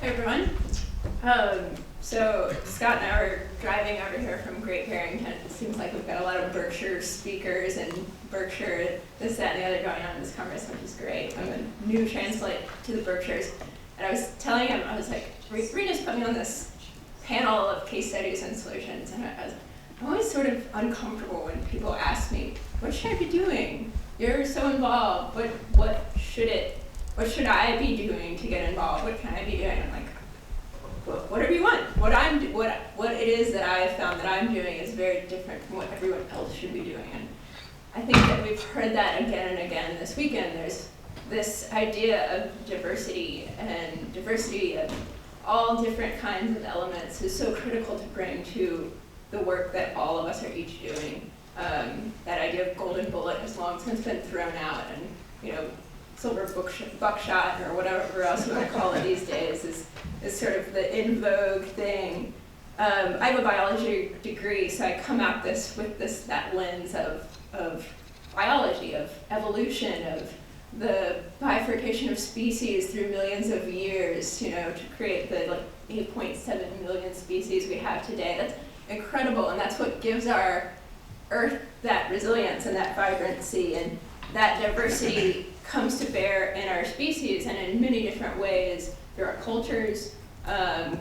Hey everyone. So Scott and I were driving over here from Great Barrington. It seems like we've got a lot of Berkshire speakers and Berkshire this, that, and the other going on in this conference, which is great. I'm a new translate to the Berkshires. And I was telling him, I was like, Rita's put me on this panel of case studies and solutions. And I'm always sort of uncomfortable when people ask me, what should I be doing? You're so involved. What should I be doing to get involved? What can I be doing? I'm like, whatever you want. What it is that I have found that I'm doing is very different from what everyone else should be doing. And I think that we've heard that again and again this weekend. There's this idea of diversity, and diversity of all different kinds of elements is so critical to bring to the work that all of us are each doing. That idea of golden bullet has long since been thrown out, and silver buckshot or whatever else you want to call it these days is sort of the in vogue thing. I have a biology degree, so I come at this with that lens of biology, of evolution, of the bifurcation of species through millions of years, to create the 8.7 million species we have today. That's incredible, and that's what gives our Earth that resilience and that vibrancy, and that diversity comes to bear in our species and in many different ways through our cultures.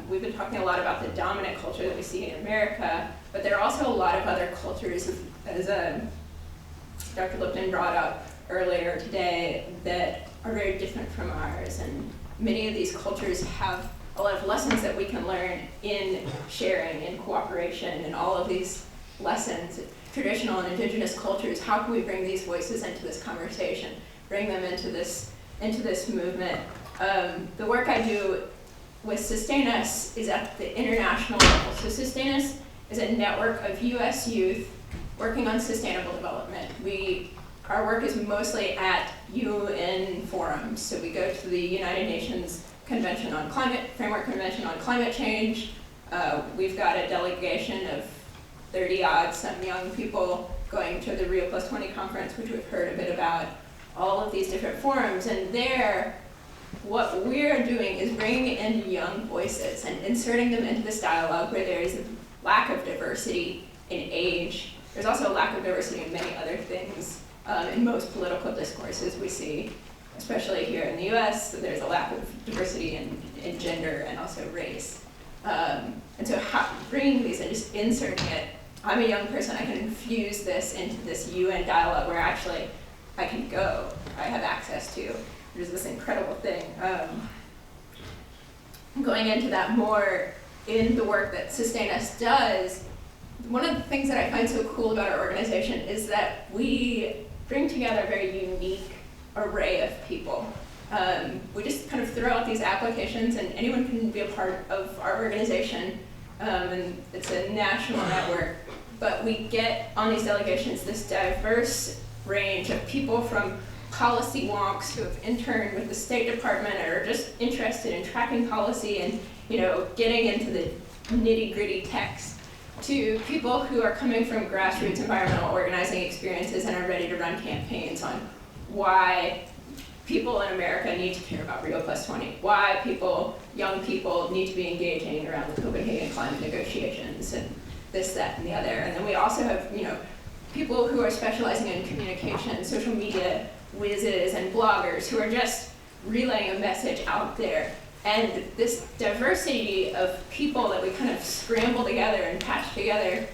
We've been talking a lot about the dominant culture that we see in America, but there are also a lot of other cultures, as Dr. Lipton brought up earlier today, that are very different from ours. And many of these cultures have a lot of lessons that we can learn in sharing, in cooperation, and all of these lessons. Traditional and indigenous cultures, how can we bring these voices into this conversation, bring them into this movement? The work I do with SustainUS is at the international level. So SustainUS is a network of US youth working on sustainable development. Our work is mostly at UN forums. So we go to the United Nations Framework Convention on Climate Change. We've got a delegation of 30-odd, some young people going to the Rio Plus 20 conference, which we've heard a bit about, all of these different forums. And there, what we're doing is bringing in young voices and inserting them into this dialogue where there is a lack of diversity in age. There's also a lack of diversity in many other things. In most political discourses we see, especially here in the US, there's a lack of diversity in gender and also race. And so bringing these and just inserting it, I'm a young person, I can infuse this into this UN dialogue where actually I can go, I have access to. There's this incredible thing. Going into that more in the work that SustainUS does, one of the things that I find so cool about our organization is that we bring together a very unique array of people. We just kind of throw out these applications and anyone can be a part of our organization, and it's a national network, but we get on these delegations this diverse range of people from policy wonks who have interned with the State Department or are just interested in tracking policy and getting into the nitty-gritty text, to people who are coming from grassroots environmental organizing experiences and are ready to run campaigns on why people in America need to care about Rio Plus 20, why young people need to be engaging around the Copenhagen climate negotiations and this, that, and the other. And then we also have, people who are specializing in communication, social media whizzes and bloggers who are just relaying a message out there. And this diversity of people that we kind of scramble together and patch together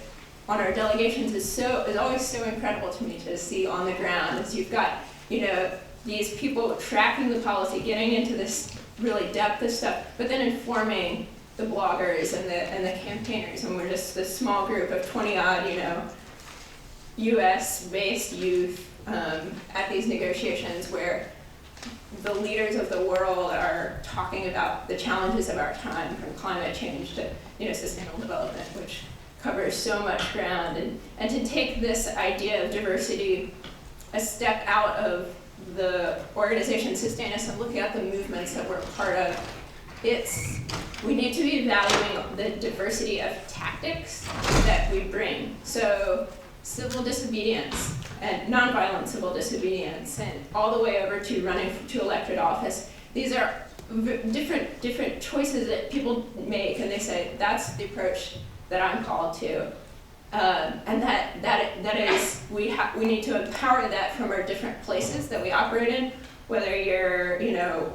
on our delegations is always so incredible to me to see on the ground. As you've got, these people tracking the policy, getting into this really depth of stuff, but then informing the bloggers and the campaigners. And we're just this small group of 20-odd, US-based youth at these negotiations where the leaders of the world are talking about the challenges of our time, from climate change to sustainable development, which covers so much ground. And to take this idea of diversity a step out of the organization SustainUS and looking at the movements that we're part of, we need to be valuing the diversity of tactics that we bring. So civil disobedience and nonviolent civil disobedience, and all the way over to running to elected office. These are different choices that people make, and they say that's the approach that I'm called to, and that is we need to empower that from our different places that we operate in. Whether you're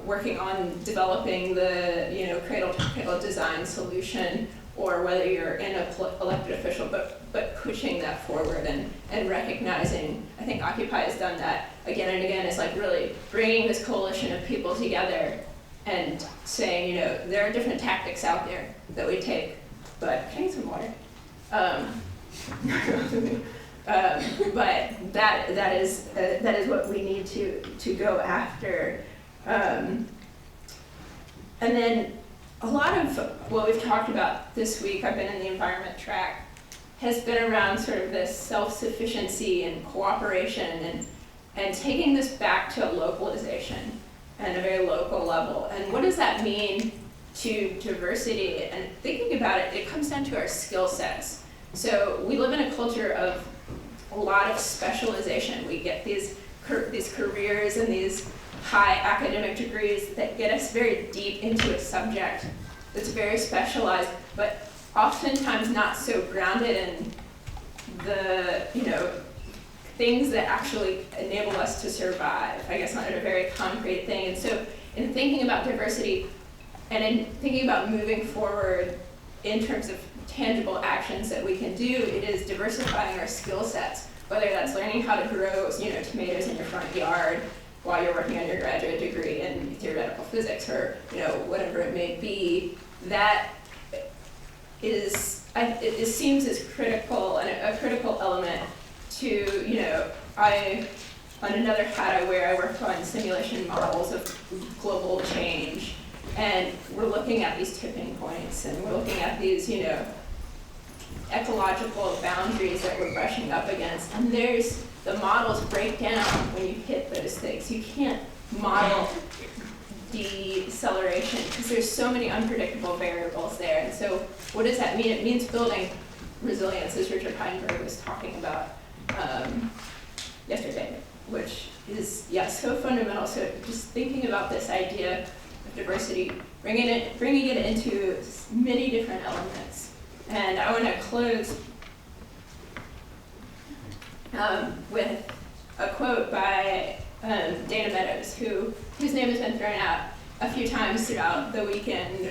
working on developing the cradle to cradle design solution, or whether you're in a elected official, but pushing that forward and recognizing. I think Occupy has done that again and again. It's like really bringing this coalition of people together and saying, there are different tactics out there that we take, but can I get some water? But that is what we need to go after. And then a lot of what we've talked about this week, I've been in the environment track, has been around sort of this self-sufficiency and cooperation and taking this back to a localization and a very local level. And what does that mean to diversity? And thinking about it, it comes down to our skill sets. So we live in a culture of a lot of specialization. We get these careers and these high academic degrees that get us very deep into a subject that's very specialized, but oftentimes not so grounded in the things that actually enable us to survive. I guess not a very concrete thing. And so in thinking about diversity and in thinking about moving forward in terms of tangible actions that we can do, it is diversifying our skill sets, whether that's learning how to grow tomatoes in your front yard while you're working on your graduate degree in theoretical physics, or whatever it may be. That is, it seems as critical and a critical element to, on another hat I wear, I work on simulation models of global change, and we're looking at these tipping points, and we're looking at these, ecological boundaries that we're brushing up against, and the models break down when you hit those things. You can't model deceleration because there's so many unpredictable variables there. And so what does that mean? It means building resilience, as Richard Heinberg was talking about yesterday, which is, so fundamental. So just thinking about this idea of diversity, bringing it into many different elements. And I want to close with a quote by Dana Meadows, whose name has been thrown out a few times throughout the weekend,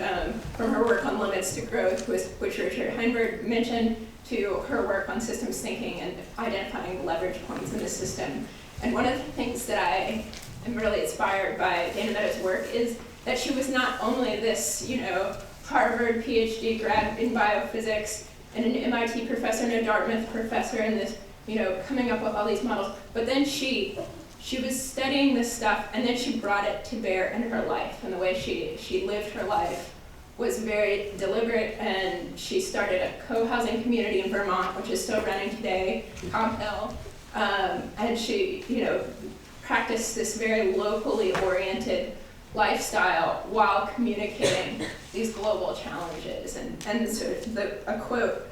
from her work on limits to growth, which Richard Heinberg mentioned, to her work on systems thinking and identifying leverage points in the system. And one of the things that I am really inspired by Dana Meadows' work is that she was not only this, Harvard PhD grad in biophysics and an MIT professor and a Dartmouth professor and this, coming up with all these models, but then she was studying this stuff and then she brought it to bear in her life, and the way she lived her life was very deliberate, and she started a co-housing community in Vermont, which is still running today, Comp Hill, and she, practiced this very locally oriented lifestyle while communicating these global challenges. And sort of a quote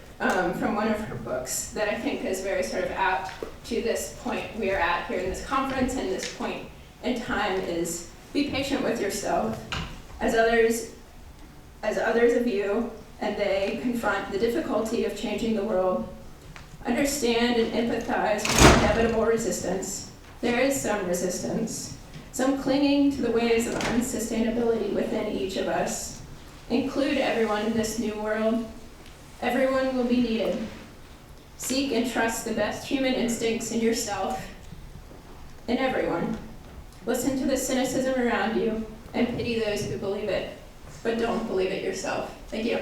from one of her books that I think is very sort of apt to this point we are at here in this conference and this point in time is, be patient with yourself as others of you and they confront the difficulty of changing the world. Understand and empathize with inevitable resistance. There is some resistance, some clinging to the waves of unsustainability within each of us. Include everyone in this new world. Everyone will be needed. Seek and trust the best human instincts in yourself and everyone. Listen to the cynicism around you and pity those who believe it, but don't believe it yourself. Thank you.